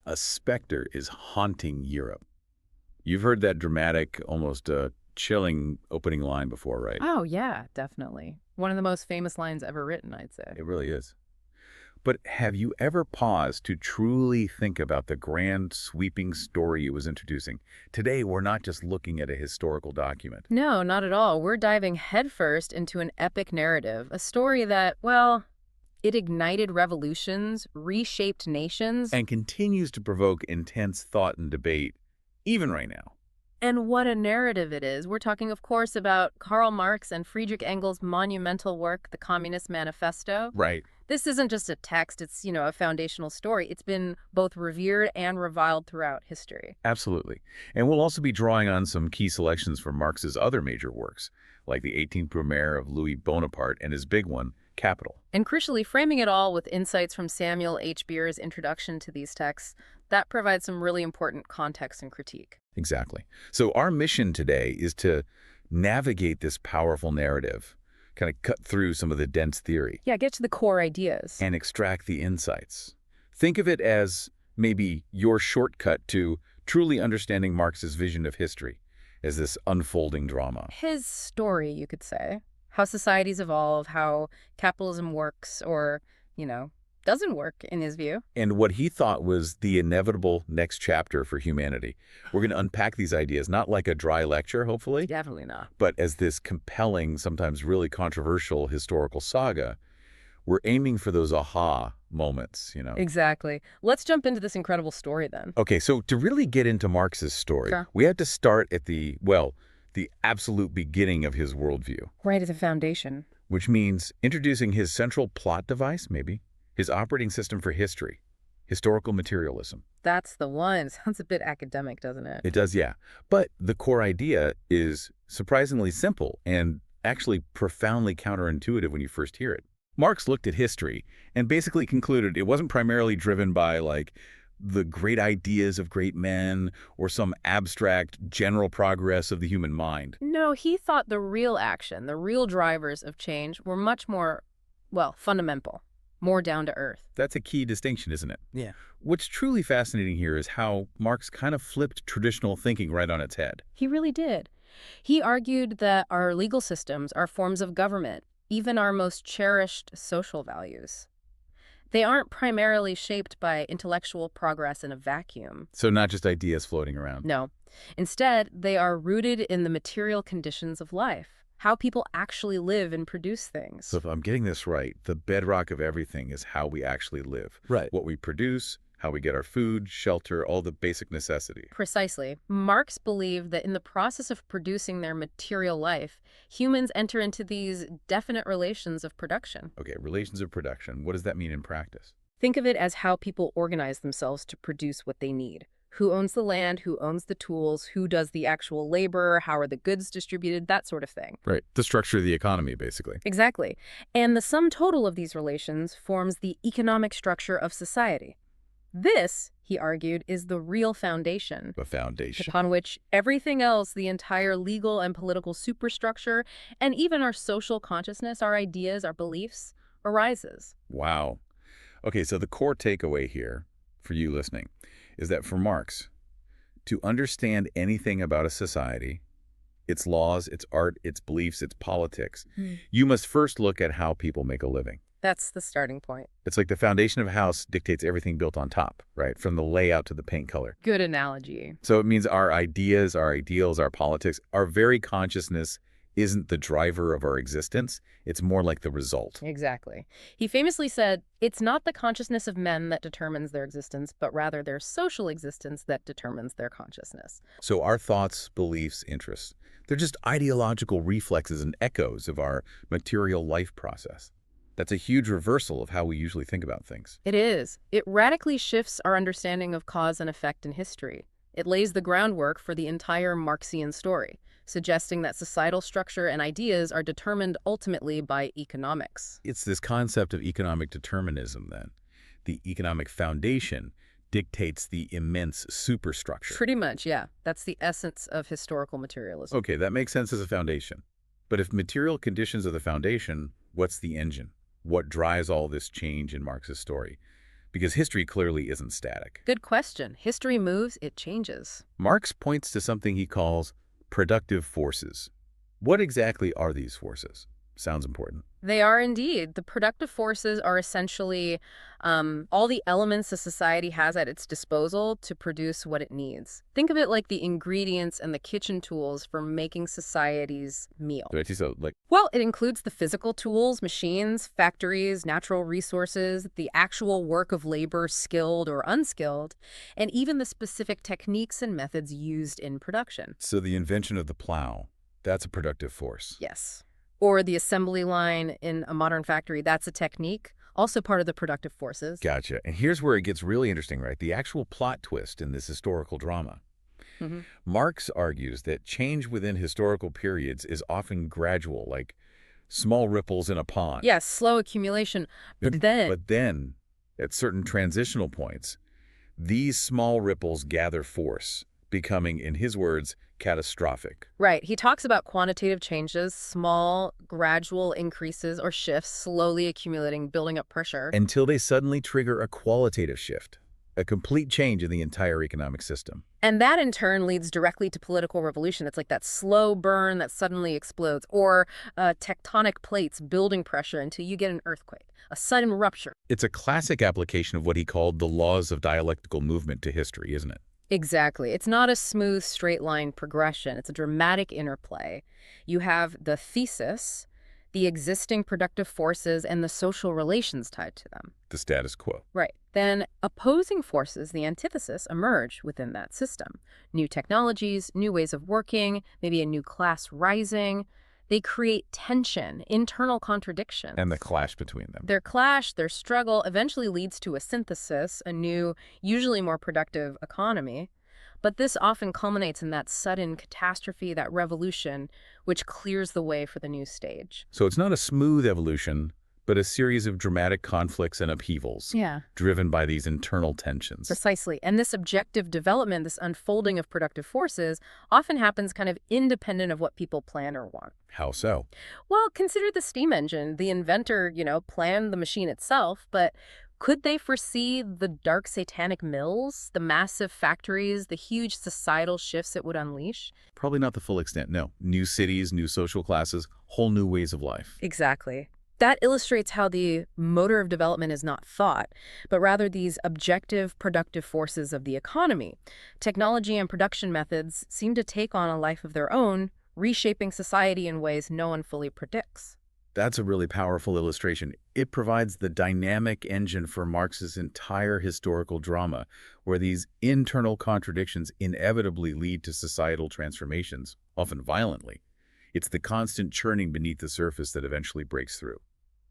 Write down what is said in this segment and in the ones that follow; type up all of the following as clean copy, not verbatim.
a specter is haunting Europe. You've heard that dramatic, almost chilling opening line before, right? Oh, yeah, definitely. One of the most famous lines ever written, I'd say. It really is. But have you ever paused to truly think about the grand, sweeping story it was introducing? Today, we're not just looking at a historical document. No, not at all. We're diving headfirst into an epic narrative, a story that, well, it ignited revolutions, reshaped nations. And continues to provoke intense thought and debate, even right now. And what a narrative it is. We're talking, of course, about Karl Marx and Friedrich Engels' monumental work, the Communist Manifesto. Right. This isn't just a text, it's, a foundational story. It's been both revered and reviled throughout history. Absolutely. And we'll also be drawing on some key selections from Marx's other major works, like the 18th Brumaire of Louis Bonaparte and his big one, Capital. And crucially, framing it all with insights from Samuel H. Beer's introduction to these texts, that provides some really important context and critique. Exactly. So our mission today is to navigate this powerful narrative, kind of cut through some of the dense theory. Yeah, get to the core ideas. And extract the insights. Think of it as maybe your shortcut to truly understanding Marx's vision of history as this unfolding drama. His story, you could say. How societies evolve, how capitalism works or, doesn't work in his view. And what he thought was the inevitable next chapter for humanity. We're going to unpack these ideas, not like a dry lecture, hopefully. Definitely not. But as this compelling, sometimes really controversial historical saga. We're aiming for those aha moments, Exactly. Let's jump into this incredible story then. Okay, so to really get into Marx's story, Sure. we have to start at the absolute beginning of his worldview. Right at the foundation. Which means introducing his central plot device, maybe, his operating system for history, historical materialism. That's the one. Sounds a bit academic, doesn't it? It does, yeah. But the core idea is surprisingly simple and actually profoundly counterintuitive when you first hear it. Marx looked at history and basically concluded it wasn't primarily driven by, the great ideas of great men or some abstract general progress of the human mind. No, he thought the real action, the real drivers of change were much more, fundamental, more down to earth. That's a key distinction, isn't it? Yeah. What's truly fascinating here is how Marx kind of flipped traditional thinking right on its head. He really did. He argued that our legal systems are forms of government, even our most cherished social values. They aren't primarily shaped by intellectual progress in a vacuum. So not just ideas floating around. No. Instead, they are rooted in the material conditions of life, how people actually live and produce things. So if I'm getting this right, the bedrock of everything is how we actually live. Right. What we produce, how we get our food, shelter, all the basic necessities. Precisely. Marx believed that in the process of producing their material life, humans enter into these definite relations of production. Okay, relations of production. What does that mean in practice? Think of it as how people organize themselves to produce what they need. Who owns the land, who owns the tools, who does the actual labor, how are the goods distributed, that sort of thing. Right. The structure of the economy, basically. Exactly. And the sum total of these relations forms the economic structure of society. This, he argued, is the real foundation. The foundation. Upon which everything else, the entire legal and political superstructure, and even our social consciousness, our ideas, our beliefs, arises. Wow. Okay, so the core takeaway here, for you listening, is that for Marx, to understand anything about a society, its laws, its art, its beliefs, its politics, you must first look at how people make a living. That's the starting point. It's like the foundation of a house dictates everything built on top, right? From the layout to the paint color. Good analogy. So it means our ideas, our ideals, our politics, our very consciousness isn't the driver of our existence. It's more like the result. Exactly. He famously said, it's not the consciousness of men that determines their existence, but rather their social existence that determines their consciousness. So our thoughts, beliefs, interests, they're just ideological reflexes and echoes of our material life process. That's a huge reversal of how we usually think about things. It is. It radically shifts our understanding of cause and effect in history. It lays the groundwork for the entire Marxian story, suggesting that societal structure and ideas are determined ultimately by economics. It's this concept of economic determinism, then. The economic foundation dictates the immense superstructure. Pretty much, yeah. That's the essence of historical materialism. Okay, that makes sense as a foundation. But if material conditions are the foundation, what's the engine? What drives all this change in Marx's story? Because history clearly isn't static. Good question. History moves, it changes. Marx points to something he calls productive forces. What exactly are these forces? Sounds important. They are indeed. The productive forces are essentially all the elements a society has at its disposal to produce what it needs. Think of it like the ingredients and the kitchen tools for making society's meal. So, like, Well, it includes the physical tools, machines, factories, natural resources, the actual work of labor, skilled or unskilled, and even the specific techniques and methods used in production. so the invention of the plow, that's a productive force. Yes. Or the assembly line in a modern factory, that's a technique, also part of the productive forces. Gotcha. And here's where it gets really interesting, right? The actual plot twist in this historical drama. hmm Marx argues that change within historical periods is often gradual, like small ripples in a pond. Yes, slow accumulation. But then, at certain transitional points, these small ripples gather force, becoming, in his words, catastrophic. right, he talks about quantitative changes, small, gradual increases or shifts, slowly accumulating, building up pressure. Until they suddenly trigger a qualitative shift, a complete change in the entire economic system. And that in turn leads directly to political revolution. It's like that slow burn that suddenly explodes, or tectonic plates building pressure until you get an earthquake, a sudden rupture. It's a classic application of what he called the laws of dialectical movement to history, isn't it? Exactly. It's not a smooth, straight-line progression. It's a dramatic interplay. You have the thesis, the existing productive forces, and the social relations tied to them. The status quo. Right. Then opposing forces, the antithesis, emerge within that system. New technologies, new ways of working, maybe a new class rising. They create tension, internal contradictions. And the clash between them. Their clash, their struggle, eventually leads to a synthesis, a new, usually more productive economy. But this often culminates in that sudden catastrophe, that revolution, which clears the way for the new stage. So it's not a smooth evolution, but a series of dramatic conflicts and upheavals. Yeah. Driven by these internal tensions. Precisely. And this objective development, this unfolding of productive forces, often happens kind of independent of what people plan or want. How so? Well, consider the steam engine. The inventor, planned the machine itself, but could they foresee the dark satanic mills, the massive factories, the huge societal shifts it would unleash? Probably not the full extent, no. New cities, new social classes, whole new ways of life. Exactly. That illustrates how the motor of development is not thought, but rather these objective, productive forces of the economy. Technology and production methods seem to take on a life of their own, reshaping society in ways no one fully predicts. That's a really powerful illustration. It provides the dynamic engine for Marx's entire historical drama, where these internal contradictions inevitably lead to societal transformations, often violently. It's the constant churning beneath the surface that eventually breaks through.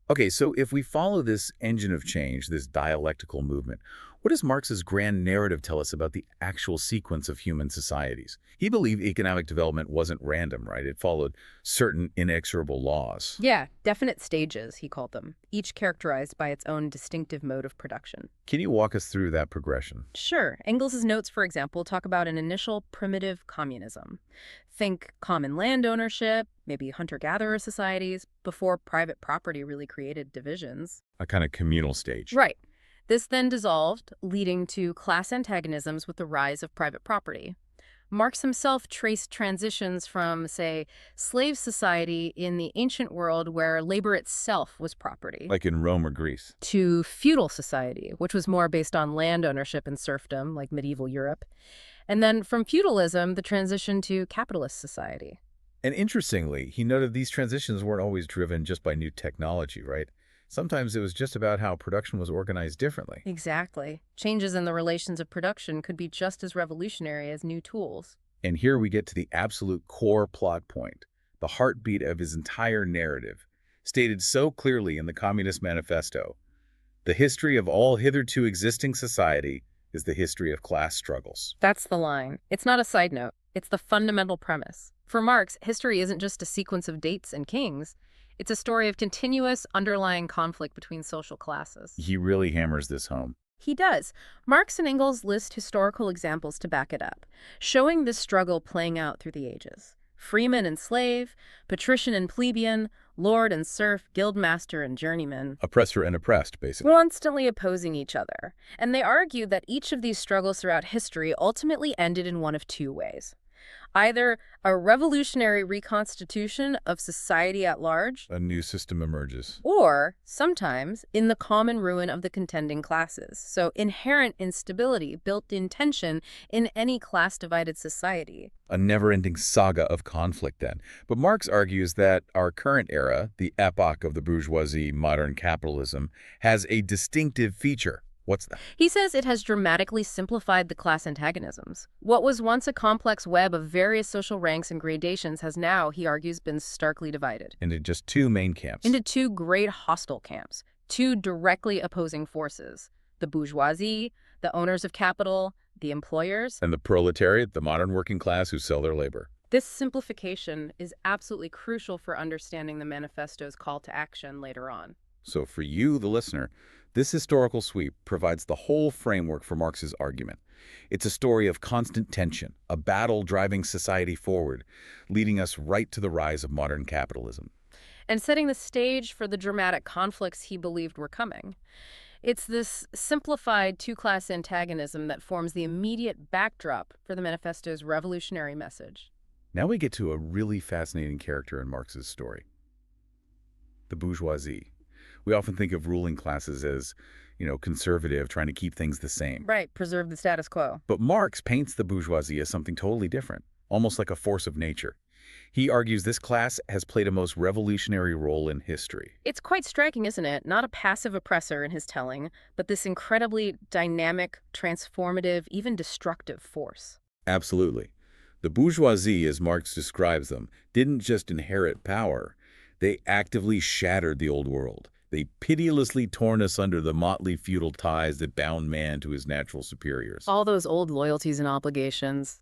Okay, so if we follow this engine of change, this dialectical movement, what does Marx's grand narrative tell us about the actual sequence of human societies? He believed economic development wasn't random, right? It followed certain inexorable laws. Yeah, definite stages, he called them, each characterized by its own distinctive mode of production. Can you walk us through that progression? Sure. Engels' notes, for example, talk about an initial primitive communism. Think common land ownership, maybe hunter-gatherer societies, before private property really created divisions. A kind of communal stage. Right. This then dissolved, leading to class antagonisms with the rise of private property. Marx himself traced transitions from, say, slave society in the ancient world where labor itself was property, Like in Rome or Greece. to feudal society, which was more based on land ownership and serfdom, like medieval Europe. And then from feudalism, the transition to capitalist society. And interestingly, he noted these transitions weren't always driven just by new technology, right? Sometimes it was just about how production was organized differently. Exactly. Changes in the relations of production could be just as revolutionary as new tools. And here we get to the absolute core plot point, the heartbeat of his entire narrative, stated so clearly in the Communist Manifesto. The history of all hitherto existing society is the history of class struggles. That's the line. It's not a side note. It's the fundamental premise. For Marx, history isn't just a sequence of dates and kings. It's a story of continuous, underlying conflict between social classes. He really hammers this home. He does. Marx and Engels list historical examples to back it up, showing this struggle playing out through the ages. Freeman and slave, patrician and plebeian, Lord and serf, guildmaster and journeyman, Oppressor and oppressed, basically. constantly opposing each other. And they argue that each of these struggles throughout history ultimately ended in one of two ways. Either a revolutionary reconstitution of society at large, A new system emerges. or, sometimes, in the common ruin of the contending classes. So inherent instability, built-in tension in any class-divided society. A never-ending saga of conflict, then. But Marx argues that our current era, the epoch of the bourgeoisie, modern capitalism, has a distinctive feature. What's that? He says it has dramatically simplified the class antagonisms. What was once a complex web of various social ranks and gradations has now, he argues, been starkly divided. Into just two main camps. Into two great hostile camps, two directly opposing forces. The bourgeoisie, the owners of capital, the employers. And the proletariat, the modern working class who sell their labor. This simplification is absolutely crucial for understanding the manifesto's call to action later on. So for you, the listener, this historical sweep provides the whole framework for Marx's argument. It's a story of constant tension, a battle driving society forward, leading us right to the rise of modern capitalism. And setting the stage for the dramatic conflicts he believed were coming. It's this simplified two-class antagonism that forms the immediate backdrop for the manifesto's revolutionary message. Now we get to a really fascinating character in Marx's story. The bourgeoisie. We often think of ruling classes as, conservative, trying to keep things the same. Right, preserve the status quo. But Marx paints the bourgeoisie as something totally different, almost like a force of nature. He argues this class has played a most revolutionary role in history. It's quite striking, isn't it? Not a passive oppressor in his telling, but this incredibly dynamic, transformative, even destructive force. Absolutely. The bourgeoisie, as Marx describes them, didn't just inherit power. They actively shattered the old world. They pitilessly torn asunder the motley feudal ties that bound man to his natural superiors. All those old loyalties and obligations,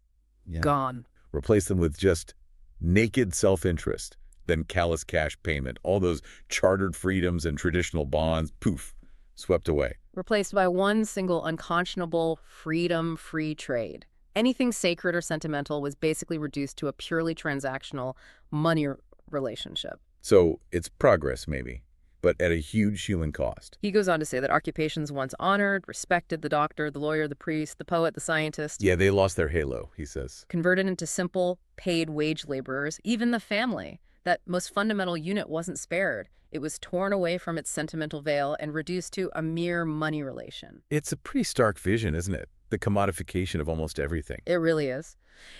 gone. Replace them with just naked self-interest, then callous cash payment. All those chartered freedoms and traditional bonds, poof, swept away. Replaced by one single unconscionable freedom-free trade. Anything sacred or sentimental was basically reduced to a purely transactional money relationship. So it's progress, maybe, but at a huge human cost. He goes on to say that occupations once honored, respected, the doctor, the lawyer, the priest, the poet, the scientist. Yeah, they lost their halo, he says. Converted into simple, paid wage laborers. Even the family, that most fundamental unit, wasn't spared. It was torn away from its sentimental veil and reduced to a mere money relation. It's a pretty stark vision, isn't it? The commodification of almost everything. It really is.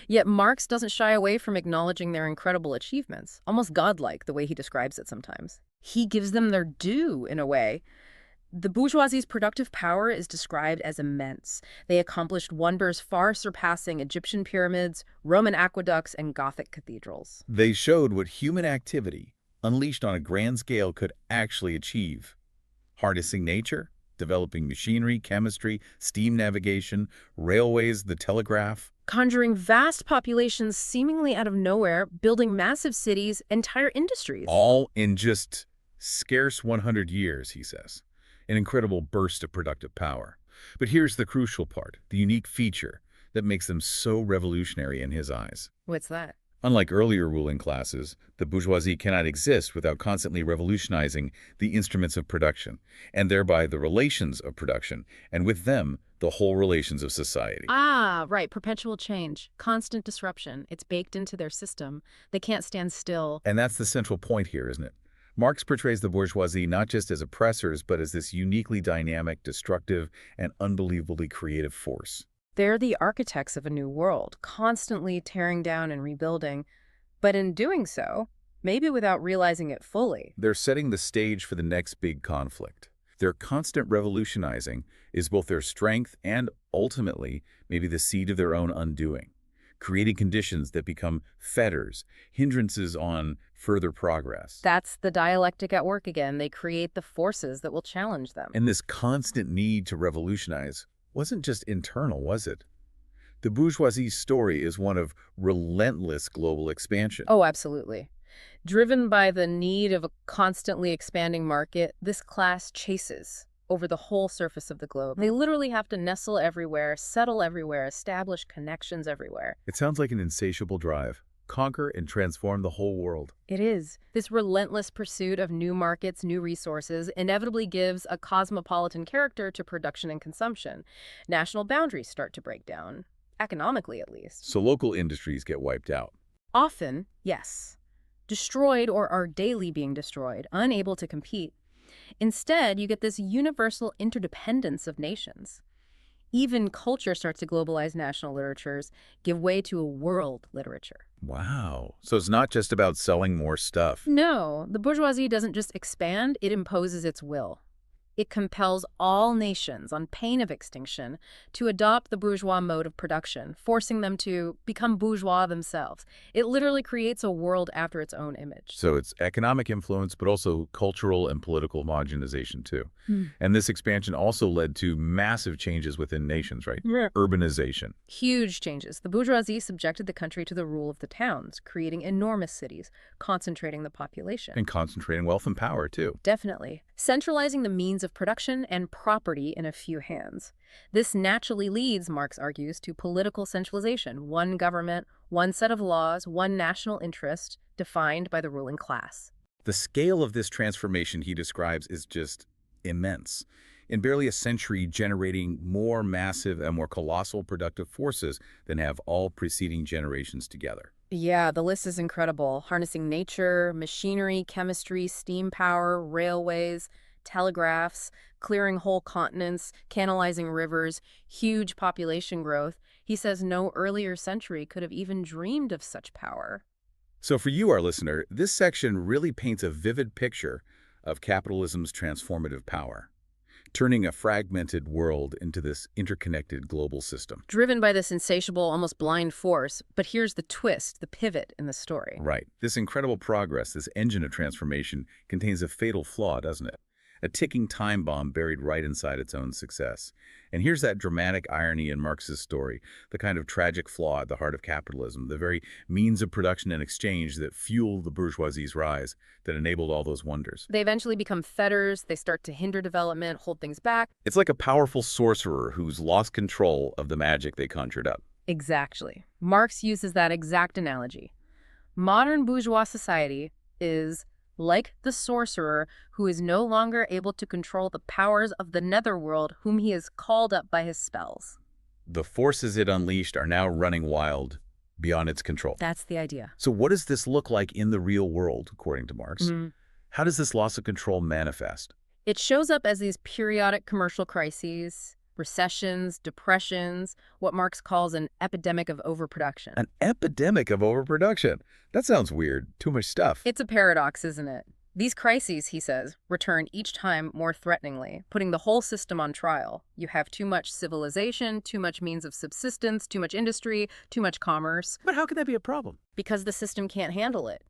Yet Marx doesn't shy away from acknowledging their incredible achievements, almost godlike the way he describes it sometimes. He gives them their due, in a way. The bourgeoisie's productive power is described as immense. They accomplished wonders far surpassing Egyptian pyramids, Roman aqueducts, and Gothic cathedrals. They showed what human activity, unleashed on a grand scale, could actually achieve. Harnessing nature, developing machinery, chemistry, steam navigation, railways, the telegraph. Conjuring vast populations seemingly out of nowhere, building massive cities, entire industries. All in just scarce 100 years, he says. An incredible burst of productive power. But here's the crucial part, the unique feature that makes them so revolutionary in his eyes. What's that? Unlike earlier ruling classes, the bourgeoisie cannot exist without constantly revolutionizing the instruments of production, and thereby the relations of production, and with them, the whole relations of society. Ah, right. Perpetual change. Constant disruption. It's baked into their system. They can't stand still. And that's the central point here, isn't it? Marx portrays the bourgeoisie not just as oppressors, but as this uniquely dynamic, destructive, and unbelievably creative force. They're the architects of a new world, constantly tearing down and rebuilding, but in doing so, maybe without realizing it fully. They're setting the stage for the next big conflict. Their constant revolutionizing is both their strength and, ultimately, maybe the seed of their own undoing, creating conditions that become fetters, hindrances on further progress. That's the dialectic at work again. They create the forces that will challenge them. And this constant need to revolutionize wasn't just internal, was it? The bourgeoisie's story is one of relentless global expansion. Oh, absolutely. Driven by the need of a constantly expanding market, this class chases over the whole surface of the globe. They literally have to nestle everywhere, settle everywhere, establish connections everywhere. It sounds like an insatiable drive. conquer and transform the whole world. It is. This relentless pursuit of new markets, new resources, inevitably gives a cosmopolitan character to production and consumption. National boundaries start to break down, economically at least. So local industries get wiped out. Often, yes. Destroyed or are daily being destroyed, unable to compete. Instead, you get this universal interdependence of nations. Even culture starts to globalize national literatures, give way to a world literature. Wow. So it's not just about selling more stuff. No, the bourgeoisie doesn't just expand, it imposes its will. It compels all nations, on pain of extinction, to adopt the bourgeois mode of production, forcing them to become bourgeois themselves. It literally creates a world after its own image. So it's economic influence, but also cultural and political homogenization too. And this expansion also led to massive changes within nations, right? Yeah. Urbanization. Huge changes. The bourgeoisie subjected the country to the rule of the towns, creating enormous cities, concentrating the population. And concentrating wealth and power too. Definitely. Centralizing the means of production and property in a few hands. This naturally leads, Marx argues, to political centralization. One government, one set of laws, one national interest, defined by the ruling class. The scale of this transformation he describes is just immense. In barely a century, generating more massive and more colossal productive forces than have all preceding generations together. Yeah, the list is incredible. Harnessing nature, machinery, chemistry, steam power, railways, telegraphs, clearing whole continents, canalizing rivers, huge population growth. He says no earlier century could have even dreamed of such power. So for you, our listener, this section really paints a vivid picture of capitalism's transformative power, turning a fragmented world into this interconnected global system. Driven by this insatiable, almost blind force, but here's the twist, the pivot in the story. Right. This incredible progress, this engine of transformation, contains a fatal flaw, doesn't it? A ticking time bomb buried right inside its own success. And here's that dramatic irony in Marx's story, the kind of tragic flaw at the heart of capitalism, the very means of production and exchange that fueled the bourgeoisie's rise, that enabled all those wonders. They eventually become fetters, they start to hinder development, hold things back. It's like a powerful sorcerer who's lost control of the magic they conjured up. Exactly. Marx uses that exact analogy. Modern bourgeois society is like the sorcerer who is no longer able to control the powers of the netherworld whom he has called up by his spells. The forces it unleashed are now running wild, beyond its control. That's the idea. So what does this look like in the real world, according to Marx? How does this loss of control manifest? It shows up as these periodic commercial crises, recessions, depressions, what Marx calls an epidemic of overproduction. An epidemic of overproduction. That sounds weird. Too much stuff. It's a paradox, isn't it? These crises, he says, return each time more threateningly, putting the whole system on trial. You have too much civilization, too much means of subsistence, too much industry, too much commerce. But how can that be a problem? Because the system can't handle it.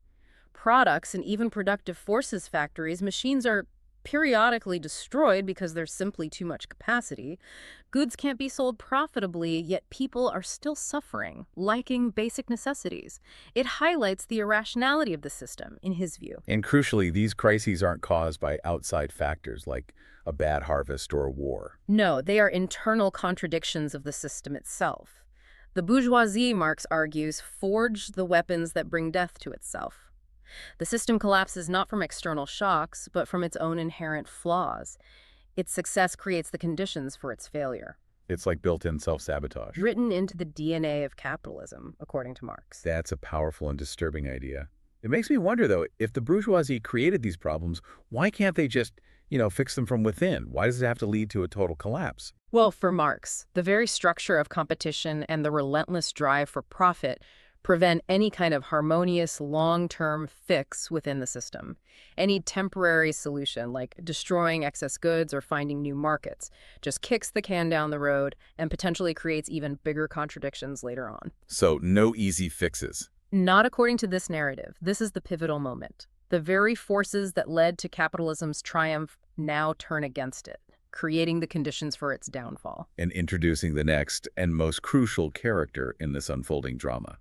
Products and even productive forces factories, machines are periodically destroyed because there's simply too much capacity. Goods can't be sold profitably, yet people are still suffering, lacking basic necessities. It highlights the irrationality of the system, in his view. And crucially, these crises aren't caused by outside factors like a bad harvest or a war. No, they are internal contradictions of the system itself. The bourgeoisie, Marx argues, forged the weapons that bring death to itself. The system collapses not from external shocks, but from its own inherent flaws. Its success creates the conditions for its failure. It's like built-in self-sabotage. Written into the DNA of capitalism, according to Marx. That's a powerful and disturbing idea. It makes me wonder, though, if the bourgeoisie created these problems, why can't they just, fix them from within? Why does it have to lead to a total collapse? Well, for Marx, the very structure of competition and the relentless drive for profit prevent any kind of harmonious long-term fix within the system. Any temporary solution, like destroying excess goods or finding new markets, just kicks the can down the road and potentially creates even bigger contradictions later on. So no easy fixes. Not according to this narrative. This is the pivotal moment. The very forces that led to capitalism's triumph now turn against it, creating the conditions for its downfall. And introducing the next and most crucial character in this unfolding drama.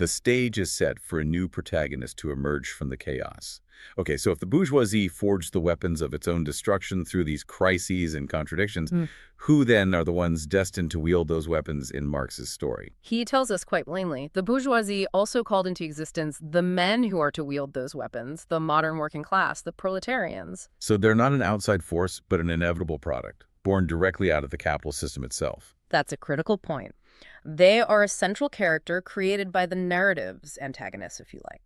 The stage is set for a new protagonist to emerge from the chaos. Okay, so if the bourgeoisie forged the weapons of its own destruction through these crises and contradictions, who then are the ones destined to wield those weapons in Marx's story? He tells us quite plainly, the bourgeoisie also called into existence the men who are to wield those weapons, the modern working class, the proletarians. So they're not an outside force, but an inevitable product, born directly out of the capitalist system itself. That's a critical point. They are a central character created by the narrative's antagonists, if you like.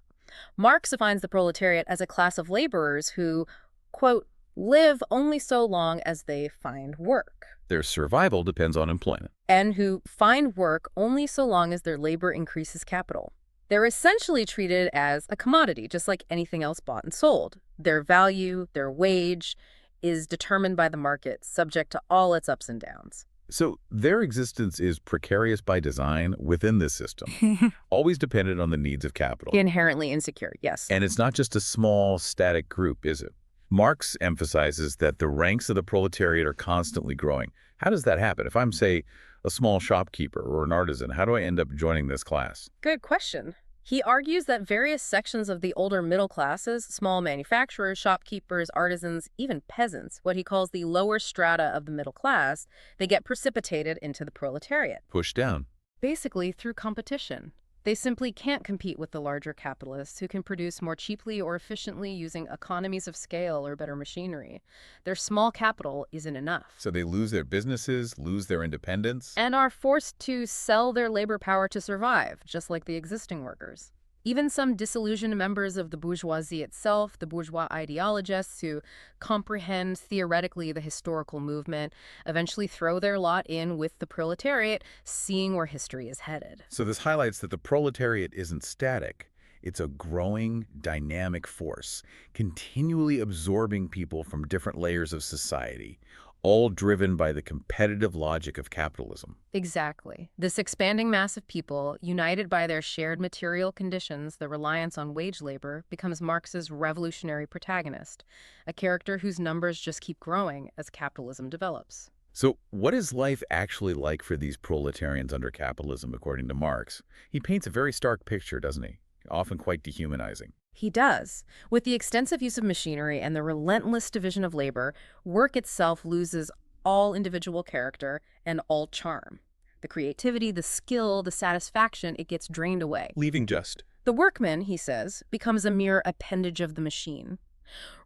Marx defines the proletariat as a class of laborers who, quote, live only so long as they find work. Their survival depends on employment. And who find work only so long as their labor increases capital. They're essentially treated as a commodity, just like anything else bought and sold. Their value, their wage, is determined by the market, subject to all its ups and downs. So their existence is precarious by design within this system, always dependent on the needs of capital. Inherently insecure, yes. And it's not just a small, static group, is it? Marx emphasizes that the ranks of the proletariat are constantly growing. How does that happen? If I'm, say, a small shopkeeper or an artisan, how do I end up joining this class? Good question. He argues that various sections of the older middle classes, small manufacturers, shopkeepers, artisans, even peasants, what he calls the lower strata of the middle class, they get precipitated into the proletariat. Pushed down. Basically through competition. They simply can't compete with the larger capitalists who can produce more cheaply or efficiently using economies of scale or better machinery. Their small capital isn't enough. So they lose their businesses, lose their independence. And are forced to sell their labor power to survive, just like the existing workers. Even some disillusioned members of the bourgeoisie itself, the bourgeois ideologists who comprehend theoretically the historical movement, eventually throw their lot in with the proletariat, seeing where history is headed. So this highlights that the proletariat isn't static. It's a growing, dynamic force, continually absorbing people from different layers of society, all driven by the competitive logic of capitalism. Exactly. This expanding mass of people, united by their shared material conditions, the reliance on wage labor, becomes Marx's revolutionary protagonist, a character whose numbers just keep growing as capitalism develops. So what is life actually like for these proletarians under capitalism, according to Marx? He paints a very stark picture, doesn't he? Often quite dehumanizing. He does. With the extensive use of machinery and the relentless division of labor, work itself loses all individual character and all charm. The creativity, the skill, the satisfaction, it gets drained away. Leaving just. The workman, he says, becomes a mere appendage of the machine,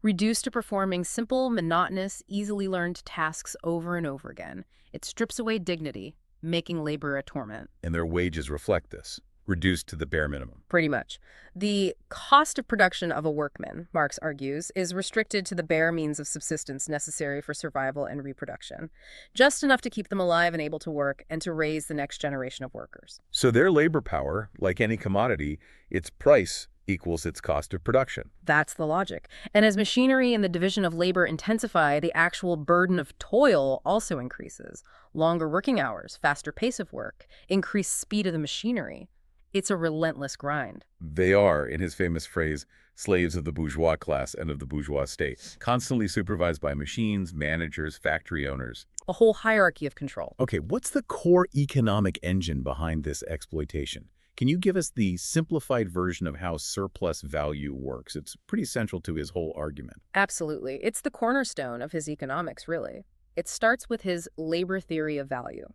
reduced to performing simple, monotonous, easily learned tasks over and over again. It strips away dignity, making labor a torment. And their wages reflect this. Reduced to the bare minimum. Pretty much. The cost of production of a workman, Marx argues, is restricted to the bare means of subsistence necessary for survival and reproduction, just enough to keep them alive and able to work and to raise the next generation of workers. So their labor power, like any commodity, its price equals its cost of production. That's the logic. And as machinery and the division of labor intensify, the actual burden of toil also increases. Longer working hours, faster pace of work, increased speed of the machinery. It's a relentless grind. They are, in his famous phrase, slaves of the bourgeois class and of the bourgeois state, constantly supervised by machines, managers, factory owners. A whole hierarchy of control. Okay, what's the core economic engine behind this exploitation? Can you give us the simplified version of how surplus value works? It's pretty central to his whole argument. Absolutely. It's the cornerstone of his economics, really. It starts with his labor theory of value.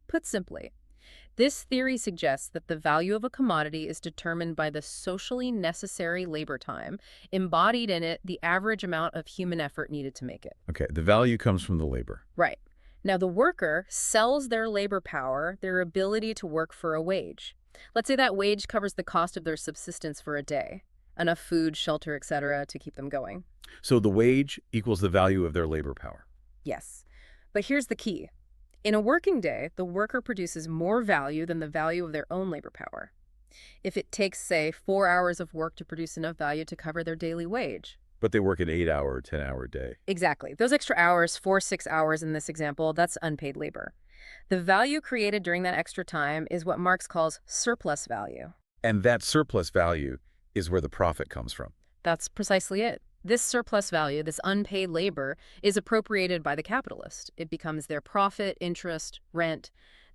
Put simply, this theory suggests that the value of a commodity is determined by the socially necessary labor time, embodied in it the average amount of human effort needed to make it. Okay, the value comes from the labor. Right. Now, the worker sells their labor power, their ability to work for a wage. Let's say that wage covers the cost of their subsistence for a day, enough food, shelter, etc. to keep them going. So the wage equals the value of their labor power. Yes. But here's the key. In a working day, the worker produces more value than the value of their own labor power. If it takes, say, 4 hours of work to produce enough value to cover their daily wage. But they work an 8-hour or 10-hour day. Exactly. Those extra hours, 4, 6 hours in this example, that's unpaid labor. The value created during that extra time is what Marx calls surplus value. And that surplus value is where the profit comes from. That's precisely it. This surplus value, this unpaid labor, is appropriated by the capitalist. It becomes their profit, interest, rent.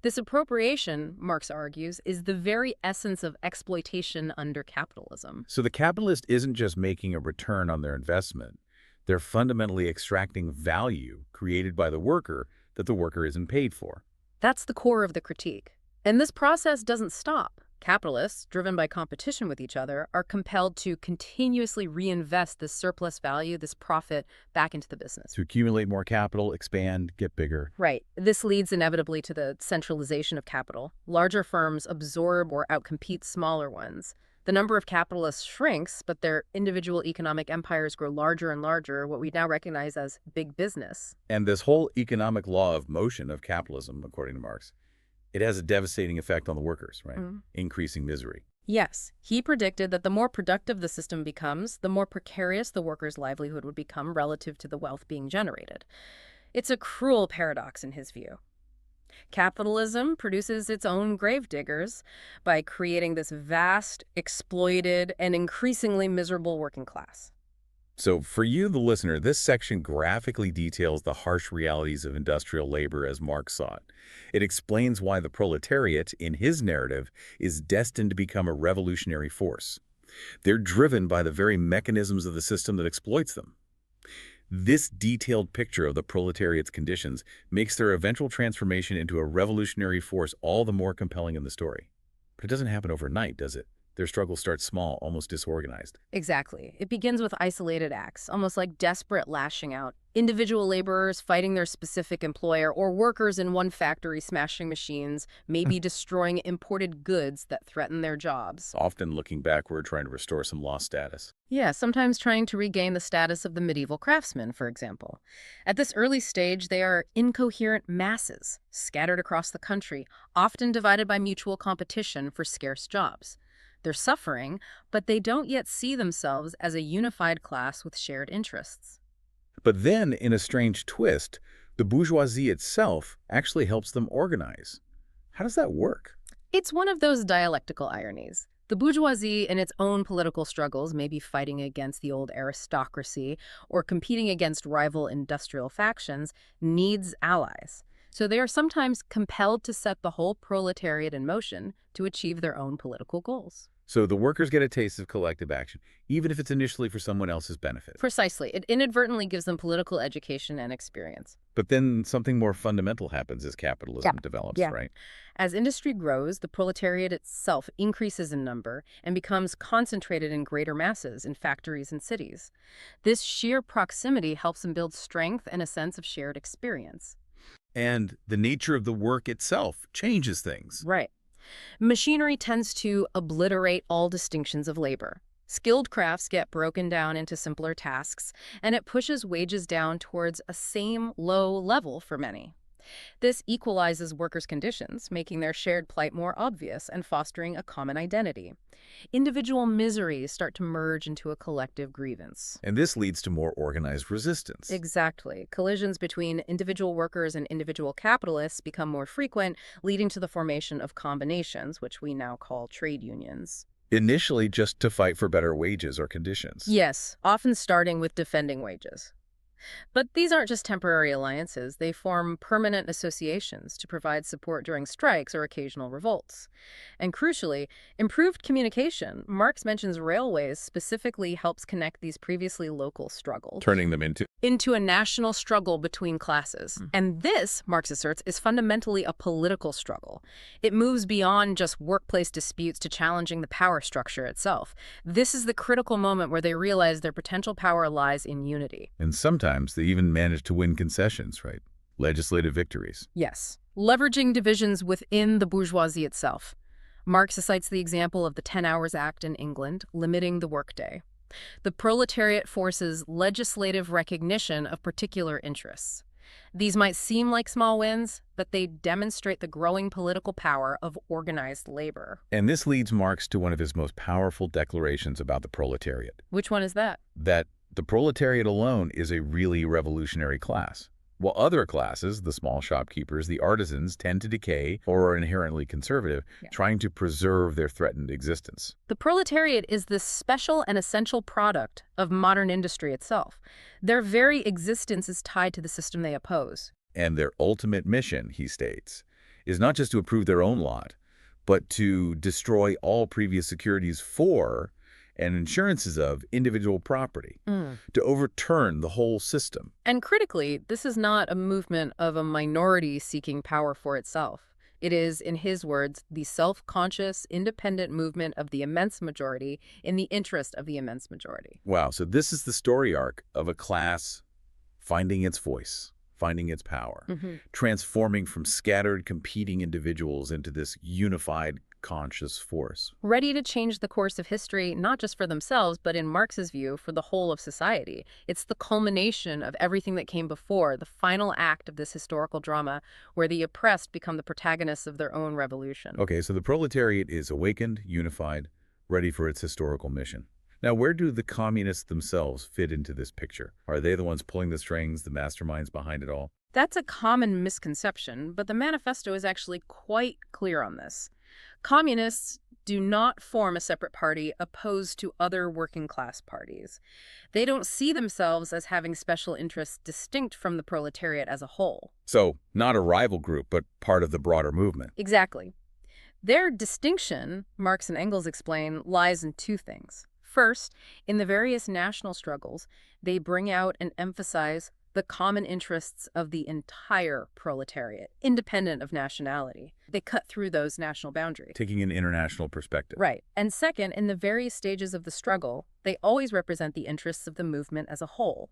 This appropriation, Marx argues, is the very essence of exploitation under capitalism. So the capitalist isn't just making a return on their investment. They're fundamentally extracting value created by the worker that the worker isn't paid for. That's the core of the critique. And this process doesn't stop. Capitalists, driven by competition with each other, are compelled to continuously reinvest this surplus value, this profit, back into the business. To accumulate more capital, expand, get bigger. Right. This leads inevitably to the centralization of capital. Larger firms absorb or outcompete smaller ones. The number of capitalists shrinks, but their individual economic empires grow larger and larger, what we now recognize as big business. And this whole economic law of motion of capitalism, according to Marx, it has a devastating effect on the workers, right? Increasing misery. Yes, he predicted that the more productive the system becomes, the more precarious the worker's livelihood would become relative to the wealth being generated. It's a cruel paradox in his view. Capitalism produces its own gravediggers by creating this vast, exploited, and increasingly miserable working class. So for you, the listener, this section graphically details the harsh realities of industrial labor as Marx saw it. It explains why the proletariat, in his narrative, is destined to become a revolutionary force. They're driven by the very mechanisms of the system that exploits them. This detailed picture of the proletariat's conditions makes their eventual transformation into a revolutionary force all the more compelling in the story. But it doesn't happen overnight, does it? Their struggle starts small, almost disorganized. Exactly. It begins with isolated acts, almost like desperate lashing out. Individual laborers fighting their specific employer, or workers in one factory smashing machines, maybe destroying imported goods that threaten their jobs. Often looking backward, trying to restore some lost status. Yeah, sometimes trying to regain the status of the medieval craftsman, for example. At this early stage, they are incoherent masses, scattered across the country, often divided by mutual competition for scarce jobs. They're suffering, but they don't yet see themselves as a unified class with shared interests. But then, in a strange twist, the bourgeoisie itself actually helps them organize. How does that work? It's one of those dialectical ironies. The bourgeoisie, in its own political struggles, may be fighting against the old aristocracy or competing against rival industrial factions, needs allies. So they are sometimes compelled to set the whole proletariat in motion to achieve their own political goals. So the workers get a taste of collective action, even if it's initially for someone else's benefit. Precisely. It inadvertently gives them political education and experience. But then something more fundamental happens as capitalism develops, right? As industry grows, the proletariat itself increases in number and becomes concentrated in greater masses in factories and cities. This sheer proximity helps them build strength and a sense of shared experience. And the nature of the work itself changes things. Right. Machinery tends to obliterate all distinctions of labor. Skilled crafts get broken down into simpler tasks, and it pushes wages down towards a same low level for many. This equalizes workers' conditions, making their shared plight more obvious and fostering a common identity. Individual miseries start to merge into a collective grievance. And this leads to more organized resistance. Exactly. Collisions between individual workers and individual capitalists become more frequent, leading to the formation of combinations, which we now call trade unions. Initially just to fight for better wages or conditions. Yes, often starting with defending wages. But these aren't just temporary alliances. They form permanent associations to provide support during strikes or occasional revolts. And crucially, improved communication. Marx mentions railways specifically helps connect these previously local struggles. Turning them into a national struggle between classes. And this, Marx asserts, is fundamentally a political struggle. It moves beyond just workplace disputes to challenging the power structure itself. This is the critical moment where they realize their potential power lies in unity. And sometimes they even manage to win concessions, right? Legislative victories. Yes. Leveraging divisions within the bourgeoisie itself. Marx cites the example of the 10 Hours Act in England, limiting the workday. The proletariat forces legislative recognition of particular interests. These might seem like small wins, but they demonstrate the growing political power of organized labor. And this leads Marx to one of his most powerful declarations about the proletariat. Which one is that? That the proletariat alone is a really revolutionary class. While other classes, the small shopkeepers, the artisans, tend to decay or are inherently conservative, trying to preserve their threatened existence. The proletariat is this special and essential product of modern industry itself. Their very existence is tied to the system they oppose. And their ultimate mission, he states, is not just to approve their own lot, but to destroy all previous securities for and insurances of individual property, to overturn the whole system. And critically, this is not a movement of a minority seeking power for itself. It is, in his words, the self-conscious, independent movement of the immense majority in the interest of the immense majority. Wow, so this is the story arc of a class finding its voice, finding its power, transforming from scattered, competing individuals into this unified, conscious force. Ready to change the course of history, not just for themselves, but in Marx's view, for the whole of society. It's the culmination of everything that came before, the final act of this historical drama, where the oppressed become the protagonists of their own revolution. Okay, so the proletariat is awakened, unified, ready for its historical mission. Now, where do the communists themselves fit into this picture? Are they the ones pulling the strings, the masterminds behind it all? That's a common misconception, but the manifesto is actually quite clear on this. Communists do not form a separate party opposed to other working class parties. They don't see themselves as having special interests distinct from the proletariat as a whole. So, not a rival group, but part of the broader movement. Exactly. Their distinction, Marx and Engels explain, lies in two things. First, in the various national struggles, they bring out and emphasize the common interests of the entire proletariat, independent of nationality. They cut through those national boundaries. Taking an international perspective. Right. And second, in the various stages of the struggle, they always represent the interests of the movement as a whole.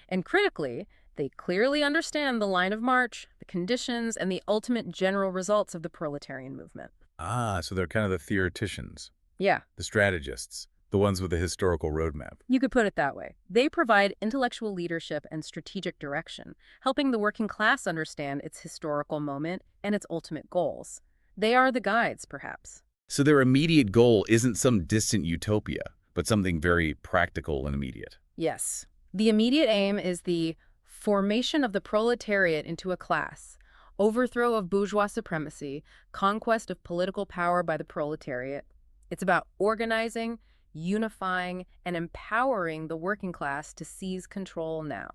And critically, they clearly understand the line of march, the conditions, and the ultimate general results of the proletarian movement. Ah, so they're kind of the theoreticians. Yeah. The strategists. The ones with the historical roadmap. You could put it that way. They provide intellectual leadership and strategic direction, helping the working class understand its historical moment and its ultimate goals. They are the guides, perhaps. So their immediate goal isn't some distant utopia, but something very practical and immediate. Yes. The immediate aim is the formation of the proletariat into a class, overthrow of bourgeois supremacy, conquest of political power by the proletariat. It's about organizing, unifying, and empowering the working class to seize control now.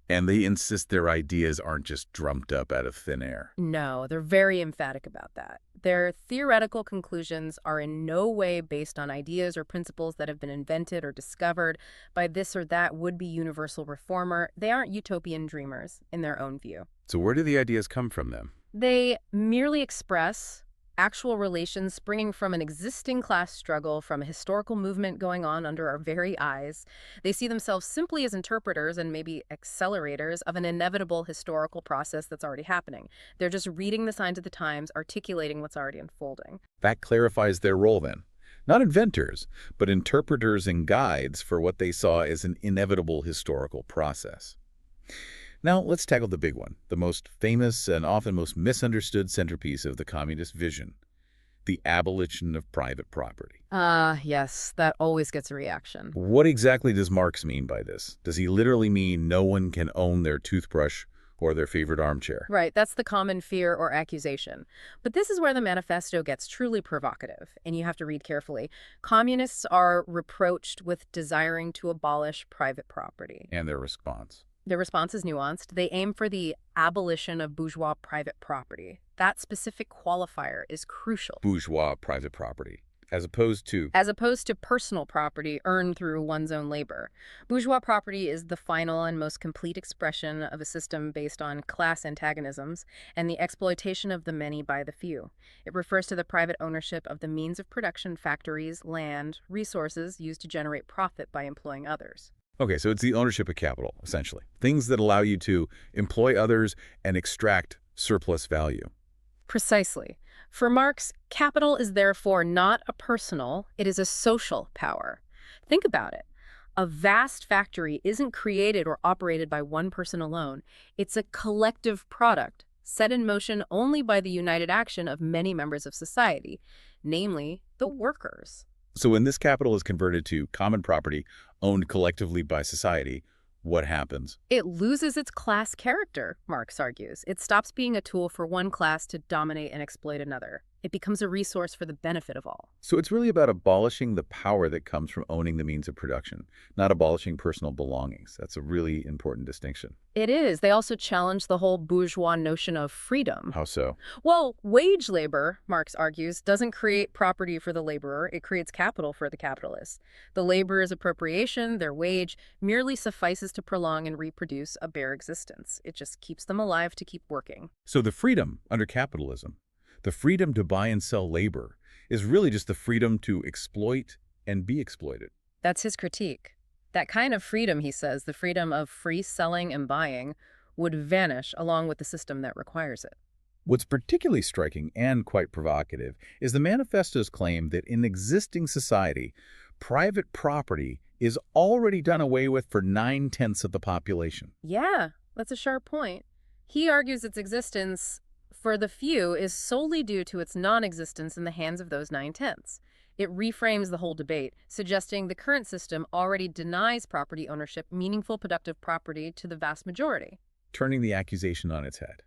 And they insist their ideas aren't just drummed up out of thin air. No, they're very emphatic about that. Their theoretical conclusions are in no way based on ideas or principles that have been invented or discovered by this or that would-be universal reformer. They aren't utopian dreamers, in their own view. So where do the ideas come from, then? They merely express actual relations springing from an existing class struggle, from a historical movement going on under our very eyes. They see themselves simply as interpreters and maybe accelerators of an inevitable historical process that's already happening. They're just reading the signs of the times, articulating what's already unfolding. That clarifies their role, then. Not inventors, but interpreters and guides for what they saw as an inevitable historical process. Now, let's tackle the big one, the most famous and often most misunderstood centerpiece of the communist vision, the abolition of private property. Yes, that always gets a reaction. What exactly does Marx mean by this? Does he literally mean no one can own their toothbrush or their favorite armchair? Right, that's the common fear or accusation. But this is where the manifesto gets truly provocative, and you have to read carefully. Communists are reproached with desiring to abolish private property. And their response? Their response is nuanced. They aim for the abolition of bourgeois private property. That specific qualifier is crucial. Bourgeois private property, as opposed to personal property earned through one's own labor. Bourgeois property is the final and most complete expression of a system based on class antagonisms and the exploitation of the many by the few. It refers to the private ownership of the means of production, factories, land, resources used to generate profit by employing others. Okay, so it's the ownership of capital, essentially. Things that allow you to employ others and extract surplus value. Precisely. For Marx, capital is therefore not a personal, it is a social power. Think about it. A vast factory isn't created or operated by one person alone. It's a collective product, set in motion only by the united action of many members of society, namely the workers. So when this capital is converted to common property owned collectively by society, what happens? It loses its class character, Marx argues. It stops being a tool for one class to dominate and exploit another. It becomes a resource for the benefit of all. So it's really about abolishing the power that comes from owning the means of production, not abolishing personal belongings. That's a really important distinction. It is. They also challenge the whole bourgeois notion of freedom. How so? Well, wage labor, Marx argues, doesn't create property for the laborer. It creates capital for the capitalist. The laborer's appropriation, their wage, merely suffices to prolong and reproduce a bare existence. It just keeps them alive to keep working. So the freedom under capitalism, the freedom to buy and sell labor, is really just the freedom to exploit and be exploited. That's his critique. That kind of freedom, he says, the freedom of free selling and buying, would vanish along with the system that requires it. What's particularly striking and quite provocative is the manifesto's claim that in existing society, private property is already done away with for 9/10 of the population. Yeah, that's a sharp point. He argues its existence for the few is solely due to its non-existence in the hands of those 9/10. It reframes the whole debate, suggesting the current system already denies property ownership, meaningful productive property, to the vast majority. Turning the accusation on its head.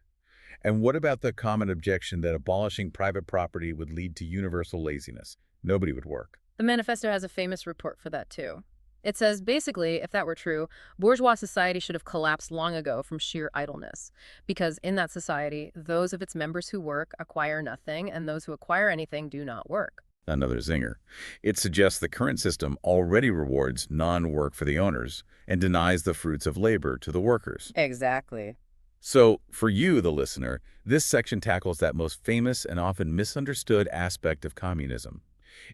And what about the common objection that abolishing private property would lead to universal laziness? Nobody would work. The manifesto has a famous report for that, too. It says, basically, if that were true, bourgeois society should have collapsed long ago from sheer idleness. Because in that society, those of its members who work acquire nothing, and those who acquire anything do not work. Another zinger. It suggests the current system already rewards non-work for the owners and denies the fruits of labor to the workers. Exactly. So, for you, the listener, this section tackles that most famous and often misunderstood aspect of communism.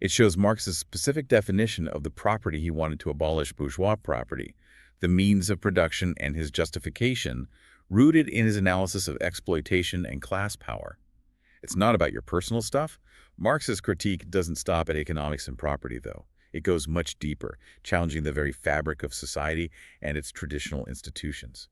It shows Marx's specific definition of the property he wanted to abolish, bourgeois property, the means of production, and his justification, rooted in his analysis of exploitation and class power. It's not about your personal stuff. Marx's critique doesn't stop at economics and property, though. It goes much deeper, challenging the very fabric of society and its traditional institutions.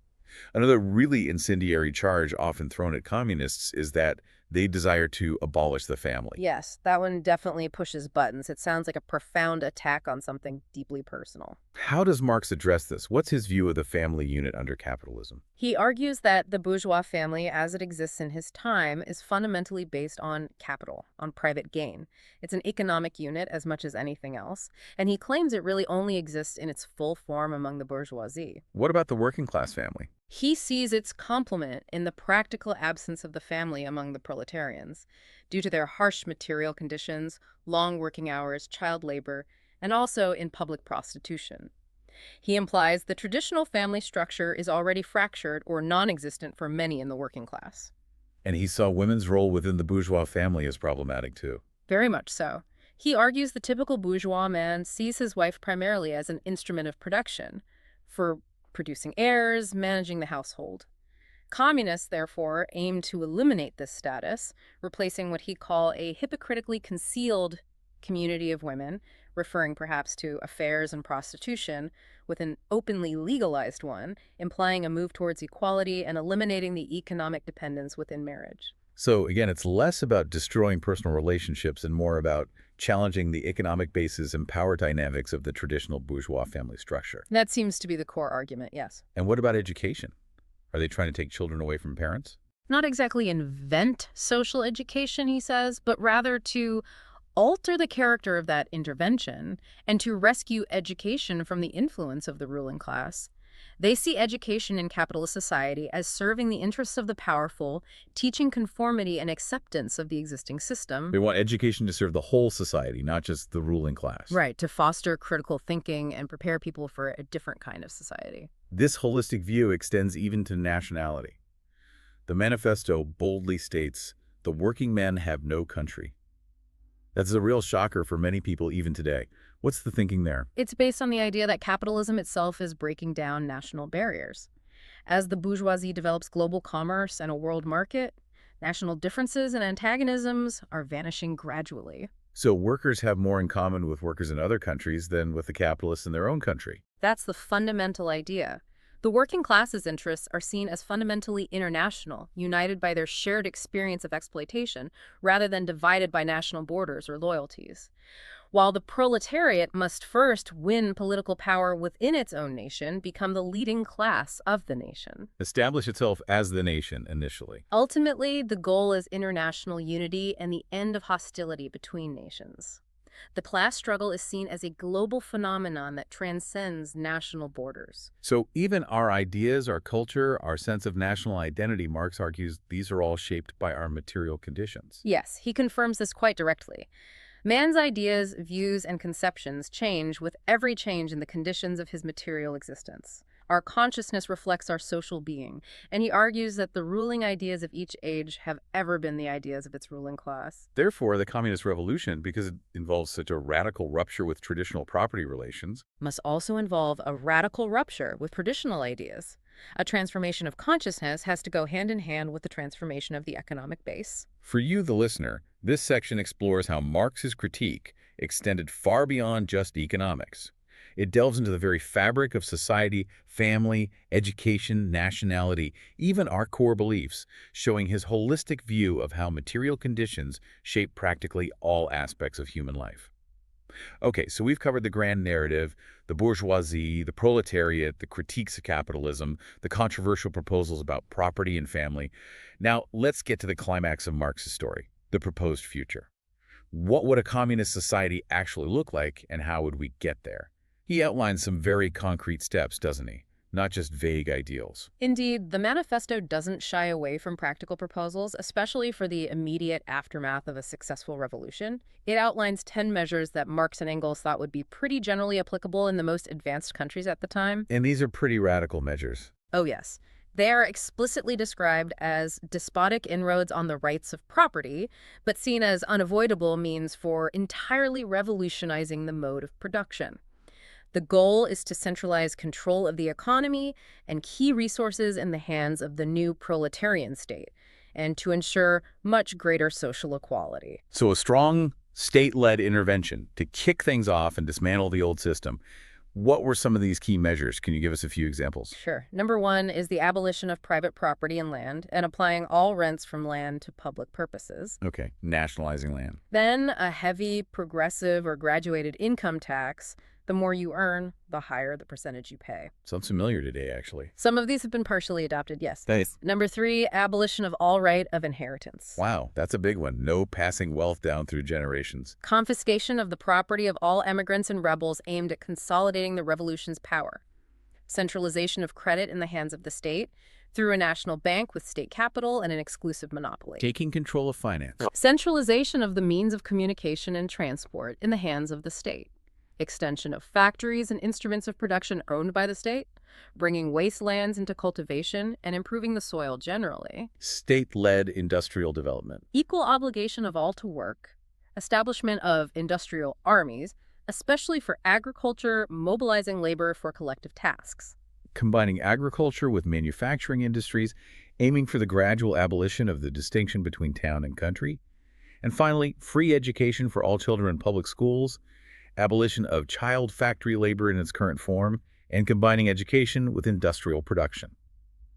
Another really incendiary charge often thrown at communists is that they desire to abolish the family. Yes, that one definitely pushes buttons. It sounds like a profound attack on something deeply personal. How does Marx address this? What's his view of the family unit under capitalism? He argues that the bourgeois family, as it exists in his time, is fundamentally based on capital, on private gain. It's an economic unit as much as anything else, and he claims it really only exists in its full form among the bourgeoisie. What about the working class family? He sees its complement in the practical absence of the family among the proletarians, due to their harsh material conditions, long working hours, child labor, and also in public prostitution. He implies the traditional family structure is already fractured or non-existent for many in the working class. And he saw women's role within the bourgeois family as problematic, too. Very much so. He argues the typical bourgeois man sees his wife primarily as an instrument of production, for producing heirs, managing the household. Communists, therefore, aim to eliminate this status, replacing what he calls a hypocritically concealed community of women, referring perhaps to affairs and prostitution, with an openly legalized one, implying a move towards equality and eliminating the economic dependence within marriage. So again, it's less about destroying personal relationships and more about challenging the economic bases and power dynamics of the traditional bourgeois family structure. That seems to be the core argument, yes. And what about education? Are they trying to take children away from parents? Not exactly invent social education, he says, but rather to alter the character of that intervention and to rescue education from the influence of the ruling class. They see education in capitalist society as serving the interests of the powerful, teaching conformity and acceptance of the existing system. They want education to serve the whole society, not just the ruling class. Right, to foster critical thinking and prepare people for a different kind of society. This holistic view extends even to nationality. The manifesto boldly states, "The working men have no country." That's a real shocker for many people even today. What's the thinking there? It's based on the idea that capitalism itself is breaking down national barriers. As the bourgeoisie develops global commerce and a world market, national differences and antagonisms are vanishing gradually. So workers have more in common with workers in other countries than with the capitalists in their own country. That's the fundamental idea. The working class's interests are seen as fundamentally international, united by their shared experience of exploitation, rather than divided by national borders or loyalties. while the proletariat must first win political power within its own nation, become the leading class of the nation. Establish itself as the nation initially. Ultimately, the goal is international unity and the end of hostility between nations. The class struggle is seen as a global phenomenon that transcends national borders. So even our ideas, our culture, our sense of national identity, Marx argues these are all shaped by our material conditions. Yes, he confirms this quite directly. Man's ideas, views, and conceptions change with every change in the conditions of his material existence. Our consciousness reflects our social being, and he argues that the ruling ideas of each age have ever been the ideas of its ruling class. Therefore, the Communist Revolution, because it involves such a radical rupture with traditional property relations, Must also involve a radical rupture with traditional ideas. A transformation of consciousness has to go hand in hand with the transformation of the economic base. for you, the listener, this section explores how Marx's critique extended far beyond just economics. It delves into the very fabric of society, family, education, nationality, even our core beliefs, showing his holistic view of how material conditions shape practically all aspects of human life. Okay, so we've covered the grand narrative, the bourgeoisie, the proletariat, the critiques of capitalism, the controversial proposals about property and family. Now, let's get to the climax of Marx's story, the proposed future. What would a communist society actually look like, and how would we get there? He outlines some very concrete steps, doesn't he? Not just vague ideals. Indeed, the manifesto doesn't shy away from practical proposals, especially for the immediate aftermath of a successful revolution. It outlines 10 measures that Marx and Engels thought would be pretty generally applicable in the most advanced countries at the time. And these are pretty radical measures. Oh, yes. They are explicitly described as despotic inroads on the rights of property, but seen as unavoidable means for entirely revolutionizing the mode of production. The goal is to centralize control of the economy and key resources in the hands of the new proletarian state, and to ensure much greater social equality. So a strong state-led intervention to kick things off and dismantle the old system. What were some of these key measures? Can you give us a few examples? Sure. Number one is the abolition of private property and land and applying all rents from land to public purposes. Okay, nationalizing land. Then a heavy, progressive, or graduated income tax. The more you earn, the higher the percentage you pay. Sounds familiar today, actually. Some of these have been partially adopted, yes. Nice. Number three, abolition of all right of inheritance. Wow, that's a big one. No passing wealth down through generations. Confiscation of the property of all emigrants and rebels aimed at consolidating the revolution's power. Centralization of credit in the hands of the state through a national bank with state capital and an exclusive monopoly. Taking control of finance. Centralization of the means of communication and transport in the hands of the state. Extension of factories and instruments of production owned by the state, bringing wastelands into cultivation and improving the soil generally. State-led industrial development. Equal obligation of all to work. Establishment of industrial armies, especially for agriculture, mobilizing labor for collective tasks. Combining agriculture with manufacturing industries, aiming for the gradual abolition of the distinction between town and country. And finally, free education for all children in public schools, abolition of child factory labor in its current form, and combining education with industrial production.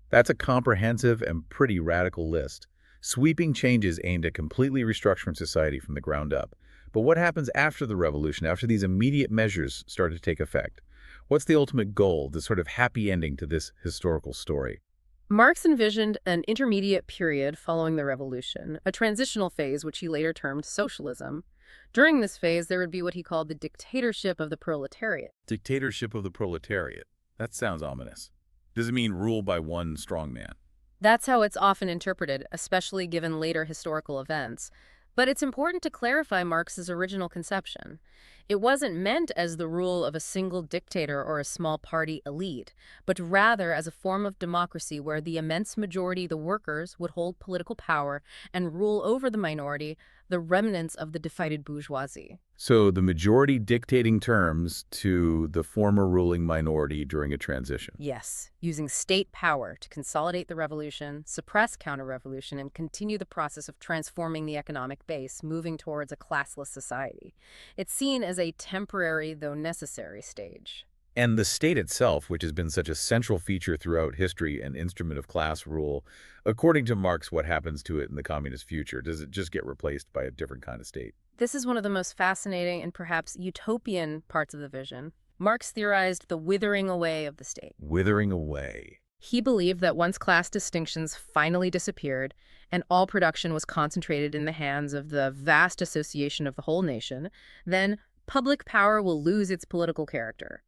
That's a comprehensive and pretty radical list. Sweeping changes aimed at completely restructuring society from the ground up. But what happens after the revolution, after these immediate measures start to take effect? What's the ultimate goal, the sort of happy ending to this historical story? Marx envisioned an intermediate period following the revolution, a transitional phase which he later termed socialism. During this phase, there would be what he called the dictatorship of the proletariat. Dictatorship of the proletariat. That sounds ominous. Does it mean rule by one strong man? That's how it's often interpreted, especially given later historical events. But it's important to clarify Marx's original conception. It wasn't meant as the rule of a single dictator or a small party elite, but rather as a form of democracy where the immense majority, the workers, would hold political power and rule over the minority, the remnants of the divided bourgeoisie. So the majority dictating terms to the former ruling minority during a transition. Yes, using state power to consolidate the revolution, suppress counter-revolution, and continue the process of transforming the economic base, moving towards a classless society. It's seen as a temporary, though necessary, stage. And the state itself, which has been such a central feature throughout history and instrument of class rule, according to Marx, what happens to it in the communist future? Does it just get replaced by a different kind of state? This is one of the most fascinating and perhaps utopian parts of the vision. Marx theorized the withering away of the state. Withering away. He believed that once class distinctions finally disappeared and all production was concentrated in the hands of the vast association of the whole nation, then public power will lose its political character.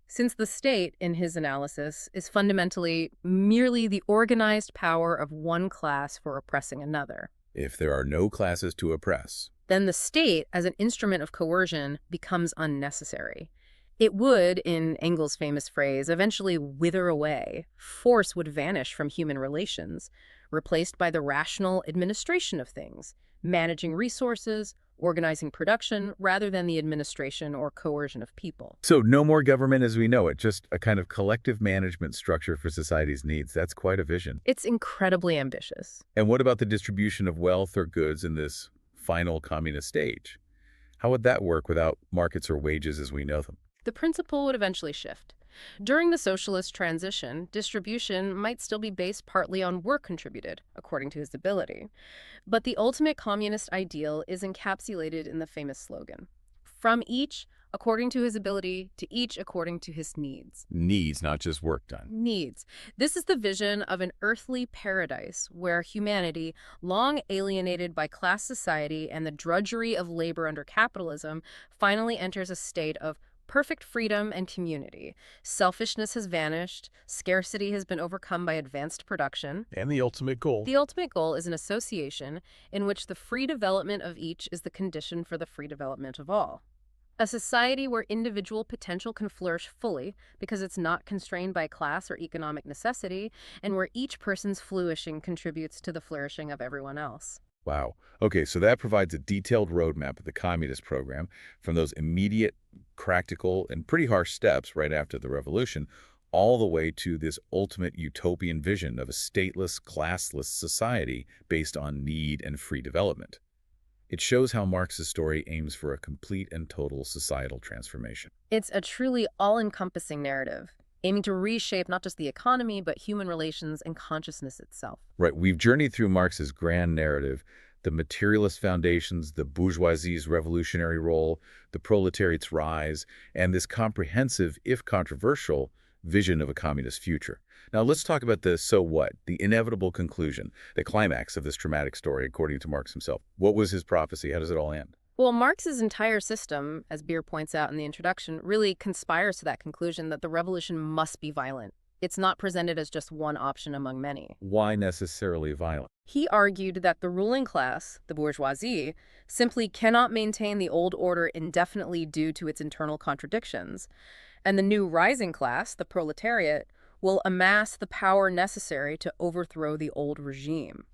Since the state, in his analysis, is fundamentally merely the organized power of one class for oppressing another. If there are no classes to oppress. Then the state, as an instrument of coercion, becomes unnecessary. It would, in Engels' famous phrase, eventually wither away. Force would vanish from human relations, replaced by the rational administration of things, managing resources, organizing production, rather than the administration or coercion of people. So no more government as we know it, just a kind of collective management structure for society's needs. That's quite a vision. It's incredibly ambitious. And what about the distribution of wealth or goods in this final communist stage? How would that work without markets or wages as we know them? The principle would eventually shift. During the socialist transition, distribution might still be based partly on work contributed, according to his ability. But the ultimate communist ideal is encapsulated in the famous slogan, "From each, according to his ability, to each according to his needs." Needs, not just work done. Needs. This is the vision of an earthly paradise where humanity, long alienated by class society and the drudgery of labor under capitalism, finally enters a state of perfect freedom and community. Selfishness has vanished, scarcity has been overcome by advanced production. And the ultimate goal. The ultimate goal is an association in which the free development of each is the condition for the free development of all. A society where individual potential can flourish fully because it's not constrained by class or economic necessity, and where each person's flourishing contributes to the flourishing of everyone else. Wow. Okay, so that provides a detailed roadmap of the communist program from those immediate, practical, and pretty harsh steps right after the revolution, all the way to this ultimate utopian vision of a stateless, classless society based on need and free development. It shows how Marx's story aims for a complete and total societal transformation. It's a truly all-encompassing narrative, aiming to reshape not just the economy, but human relations and consciousness itself. Right, we've journeyed through Marx's grand narrative, the materialist foundations, the bourgeoisie's revolutionary role, the proletariat's rise, and this comprehensive, if controversial, vision of a communist future. Now let's talk about the so what, the inevitable conclusion, the climax of this dramatic story, according to Marx himself. What was his prophecy? How does it all end? Well, Marx's entire system, as Beer points out in the introduction, really conspires to that conclusion that the revolution must be violent. It's not presented as just one option among many. Why necessarily violent? He argued that the ruling class, the bourgeoisie, simply cannot maintain the old order indefinitely due to its internal contradictions. And the new rising class, the proletariat, will amass the power necessary to overthrow the old regime.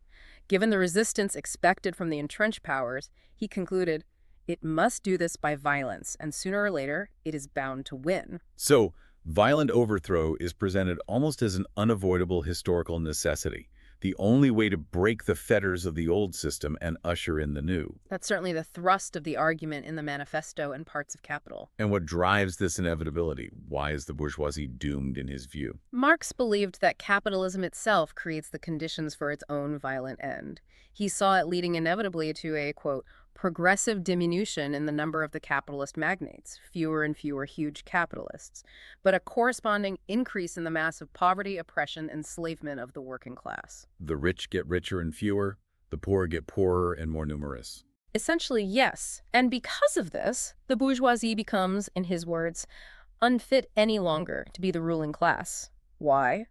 Given the resistance expected from the entrenched powers, he concluded, it must do this by violence, and sooner or later, it is bound to win. So, violent overthrow is presented almost as an unavoidable historical necessity, the only way to break the fetters of the old system and usher in the new. That's certainly the thrust of the argument in the Manifesto and parts of Capital. And what drives this inevitability? Why is the bourgeoisie doomed in his view? Marx believed that capitalism itself creates the conditions for its own violent end. He saw it leading inevitably to a, quote, progressive diminution in the number of the capitalist magnates, fewer and fewer huge capitalists, but a corresponding increase in the mass of poverty, oppression, enslavement of the working class. The rich get richer and fewer, the poor get poorer and more numerous. Essentially, yes. And because of this, the bourgeoisie becomes, in his words, unfit any longer to be the ruling class. Why?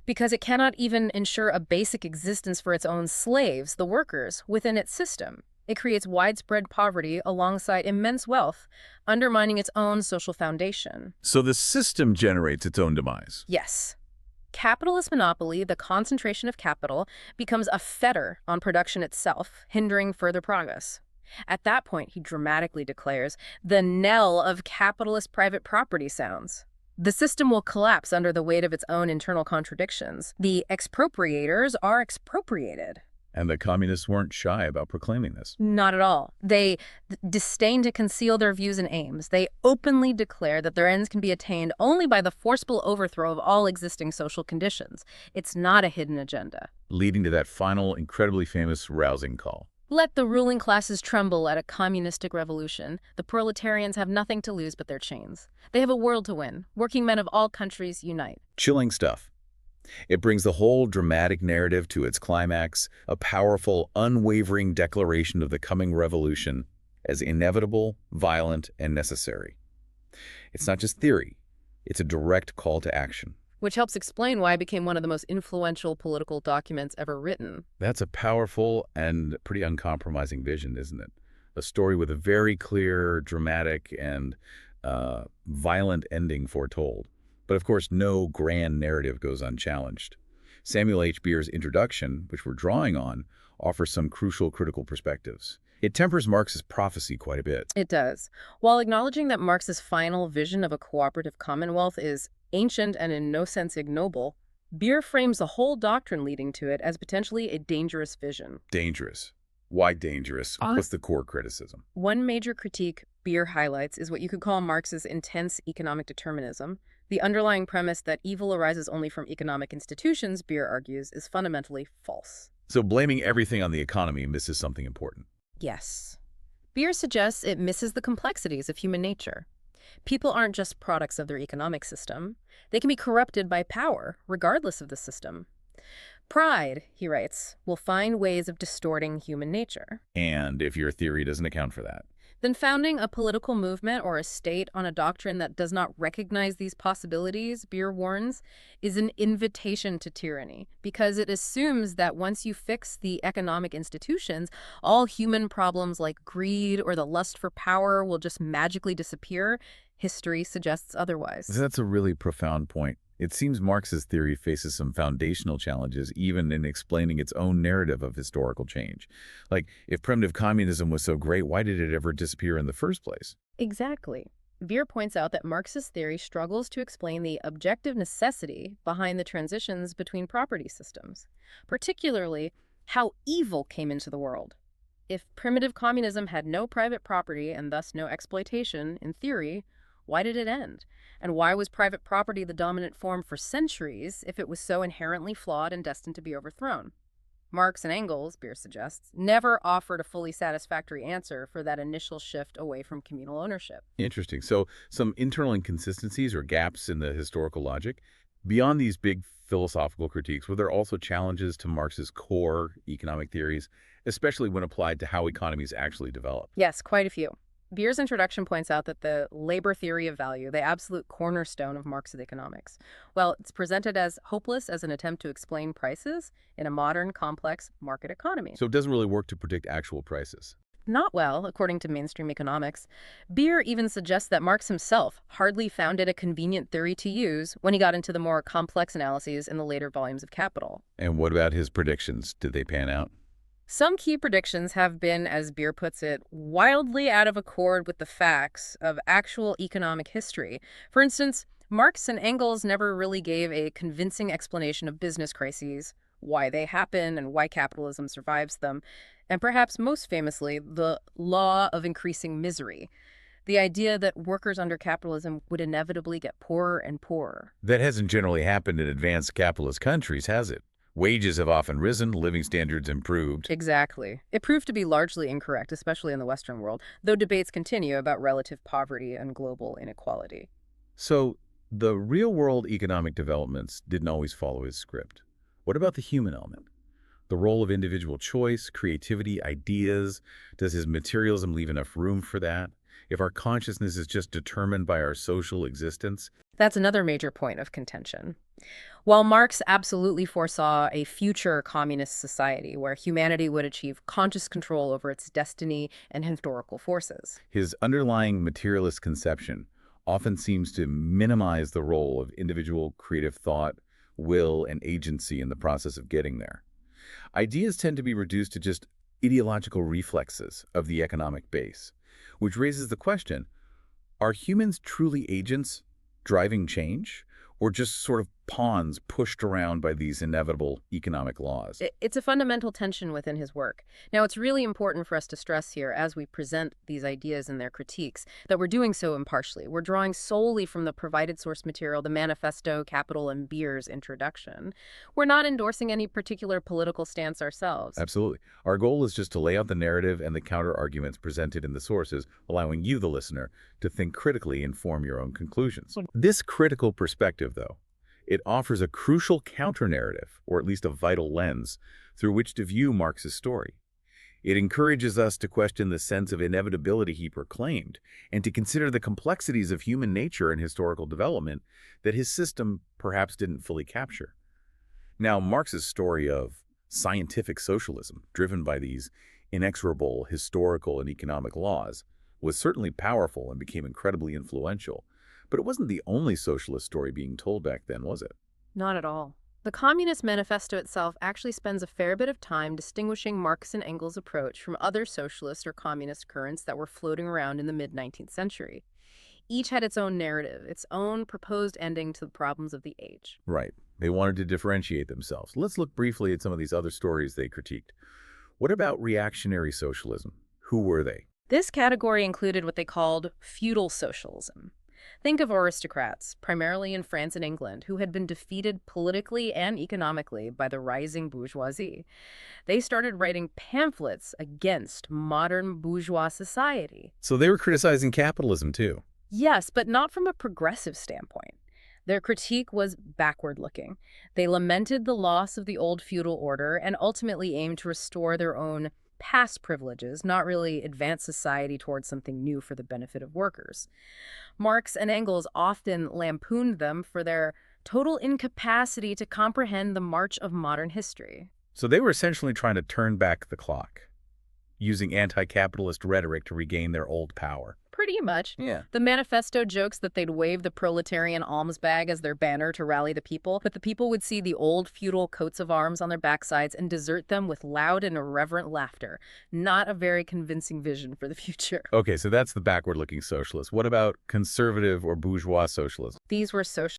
Because it cannot even ensure a basic existence for its own slaves, the workers, within its system. It creates widespread poverty alongside immense wealth, undermining its own social foundation. So the system generates its own demise. Yes. Capitalist monopoly, the concentration of capital, becomes a fetter on production itself, hindering further progress. At that point, he dramatically declares, the knell of capitalist private property sounds. The system will collapse under the weight of its own internal contradictions. The expropriators are expropriated. And the communists weren't shy about proclaiming this. Not at all. They disdain to conceal their views and aims. They openly declare that their ends can be attained only by the forceful overthrow of all existing social conditions. It's not a hidden agenda. Leading to that final, incredibly famous rousing call. Let the ruling classes tremble at a communistic revolution. The proletarians have nothing to lose but their chains. They have a world to win. Working men of all countries unite. Chilling stuff. It brings the whole dramatic narrative to its climax, a powerful, unwavering declaration of the coming revolution as inevitable, violent, and necessary. It's not just theory. It's a direct call to action. Which helps explain why it became one of the most influential political documents ever written. That's a powerful and pretty uncompromising vision, isn't it? A story with a very clear, dramatic, and violent ending foretold. But of course, no grand narrative goes unchallenged. Samuel H. Beer's introduction, which we're drawing on, offers some crucial critical perspectives. It tempers Marx's prophecy quite a bit. It does. While acknowledging that Marx's final vision of a cooperative commonwealth is ancient and in no sense ignoble, Beer frames the whole doctrine leading to it as potentially a dangerous vision. Dangerous. Why dangerous? What's the core criticism? One major critique Beer highlights is what you could call Marx's intense economic determinism. The underlying premise that evil arises only from economic institutions, Beer argues, is fundamentally false. So blaming everything on the economy misses something important. Yes. Beer suggests it misses the complexities of human nature. People aren't just products of their economic system. They can be corrupted by power, regardless of the system. Pride, he writes, will find ways of distorting human nature. And if your theory doesn't account for that, Then founding a political movement or a state on a doctrine that does not recognize these possibilities, Beer warns, is an invitation to tyranny, because it assumes that once you fix the economic institutions, all human problems like greed or the lust for power will just magically disappear. History suggests otherwise. that's a really profound point. It seems Marx's theory faces some foundational challenges even in explaining its own narrative of historical change. Like, if primitive communism was so great, why did it ever disappear in the first place? Exactly. Beer points out that Marxist theory struggles to explain the objective necessity behind the transitions between property systems, particularly how evil came into the world. If primitive communism had no private property and thus no exploitation, in theory, why did it end? And why was private property the dominant form for centuries if it was so inherently flawed and destined to be overthrown? Marx and Engels, Beer suggests, never offered a fully satisfactory answer for that initial shift away from communal ownership. Interesting. So some internal inconsistencies or gaps in the historical logic. Beyond these big philosophical critiques, were there also challenges to Marx's core economic theories, especially when applied to how economies actually develop? Yes, quite a few. Beer's introduction points out that the labor theory of value, the absolute cornerstone of Marxist economics, well, it's presented as hopeless as an attempt to explain prices in a modern, complex market economy. So it doesn't really work to predict actual prices. Not well, according to mainstream economics. Beer even suggests that Marx himself hardly found it a convenient theory to use when he got into the more complex analyses in the later volumes of Capital. And what about his predictions? Did they pan out? Some key predictions have been, as Beer puts it, wildly out of accord with the facts of actual economic history. For instance, Marx and Engels never really gave a convincing explanation of business crises, why they happen and why capitalism survives them, and perhaps most famously, the law of increasing misery, the idea that workers under capitalism would inevitably get poorer and poorer. That hasn't generally happened in advanced capitalist countries, has it? Wages have often risen, living standards improved. Exactly. It proved to be largely incorrect, especially in the Western world, though debates continue about relative poverty and global inequality. So the real-world economic developments didn't always follow his script. What about the human element? The role of individual choice, creativity, ideas? Does his materialism leave enough room for that? If our consciousness is just determined by our social existence? That's another major point of contention. While Marx absolutely foresaw a future communist society where humanity would achieve conscious control over its destiny and historical forces, His underlying materialist conception often seems to minimize the role of individual creative thought, will, and agency in the process of getting there. Ideas tend to be reduced to just ideological reflexes of the economic base, which raises the question, are humans truly agents driving change, or just sort of pawns pushed around by these inevitable economic laws. It's a fundamental tension within his work. Now, it's really important for us to stress here as we present these ideas and their critiques that we're doing so impartially. We're drawing solely from the provided source material, the Manifesto, Capital, and Beer's introduction. We're not endorsing any particular political stance ourselves. Absolutely. Our goal is just to lay out the narrative and the counter-arguments presented in the sources, allowing you, the listener, to think critically and form your own conclusions. This critical perspective, though, it offers a crucial counter-narrative, or at least a vital lens, through which to view Marx's story. It encourages us to question the sense of inevitability he proclaimed, and to consider the complexities of human nature and historical development that his system perhaps didn't fully capture. Now, Marx's story of scientific socialism, driven by these inexorable historical and economic laws, was certainly powerful and became incredibly influential. But it wasn't the only socialist story being told back then, was it? Not at all. The Communist Manifesto itself actually spends a fair bit of time distinguishing Marx and Engels' approach from other socialist or communist currents that were floating around in the mid-19th century. Each had its own narrative, its own proposed ending to the problems of the age. Right. They wanted to differentiate themselves. Let's look briefly at some of these other stories they critiqued. What about reactionary socialism? Who were they? This category included what they called feudal socialism. Think of aristocrats, primarily in France and England, who had been defeated politically and economically by the rising bourgeoisie. They started writing pamphlets against modern bourgeois society. So they were criticizing capitalism, too. Yes, but not from a progressive standpoint. Their critique was backward-looking. They lamented the loss of the old feudal order and ultimately aimed to restore their own past privileges, not really advance society towards something new for the benefit of workers. Marx and Engels often lampooned them for their total incapacity to comprehend the march of modern history. So they were essentially trying to turn back the clock, using anti-capitalist rhetoric to regain their old power. Pretty much. Yeah. The manifesto jokes that they'd wave the proletarian alms bag as their banner to rally the people, but the people would see the old feudal coats of arms on their backsides and desert them with loud and irreverent laughter. Not a very convincing vision for the future. Okay, so that's the backward-looking socialist. What about conservative or bourgeois socialism? These were social